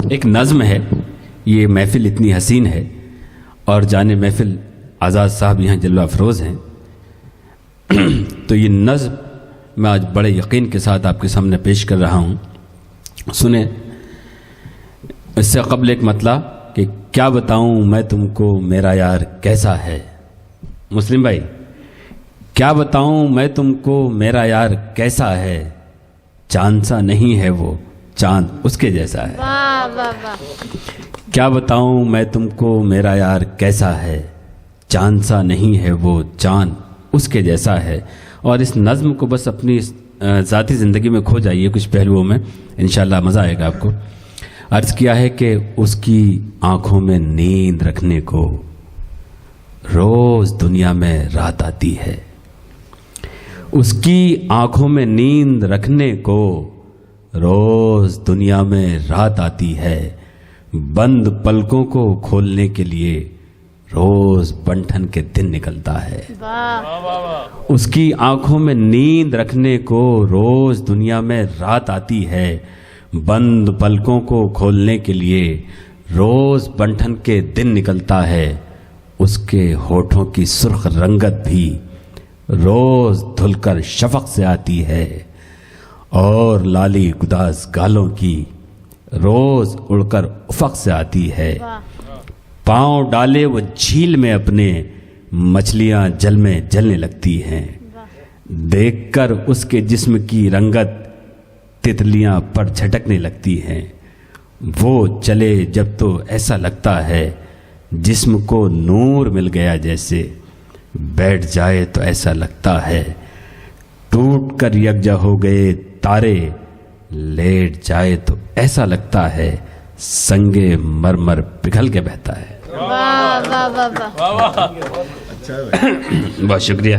ایک نظم ہے، یہ محفل اتنی حسین ہے اور جانے محفل آزاد صاحب یہاں جلوہ افروز ہیں، تو یہ نظم میں آج بڑے یقین کے ساتھ آپ کے سامنے پیش کر رہا ہوں. سنیں. اس سے قبل ایک مطلع کہ کیا بتاؤں میں تم کو میرا یار کیسا ہے. مسلم بھائی، کیا بتاؤں میں تم کو میرا یار کیسا ہے، چاند سا نہیں ہے وہ چاند اس کے جیسا ہے. واہ واہ واہ. کیا بتاؤں میں تم کو میرا یار کیسا ہے، چاند سا نہیں ہے وہ چاند اس کے جیسا ہے. اور اس نظم کو بس اپنی ذاتی زندگی میں کھو جائیے کچھ پہلوؤں میں، انشاءاللہ مزہ آئے گا آپ کو. عرض کیا ہے کہ اس کی آنکھوں میں نیند رکھنے کو روز دنیا میں رات آتی ہے. اس کی آنکھوں میں نیند رکھنے کو روز دنیا میں رات آتی ہے. بند پلکوں کو کھولنے کے لیے روز بنٹھن کے دن نکلتا ہے. اس کی آنکھوں میں نیند رکھنے کو روز دنیا میں رات آتی ہے. بند پلکوں کو کھولنے کے لیے روز بنٹھن کے دن نکلتا ہے. اس کے ہونٹوں کی سرخ رنگت بھی روز دھل کر شفق سے آتی ہے، اور لالی گداز گالوں کی روز اڑ کر افق سے آتی ہے. پاؤں ڈالے وہ جھیل میں اپنے مچھلیاں جل میں جلنے لگتی ہیں. دیکھ کر اس کے جسم کی رنگت تتلیاں پر جھٹکنے لگتی ہیں. وہ چلے جب تو ایسا لگتا ہے جسم کو نور مل گیا جیسے، بیٹھ جائے تو ایسا لگتا ہے ٹوٹ کر یکجا ہو گئے تارے، لیٹ جائے تو ایسا لگتا ہے سنگے مرمر پگھل کے بہتا ہے. واہ واہ واہ واہ. بہت شکریہ.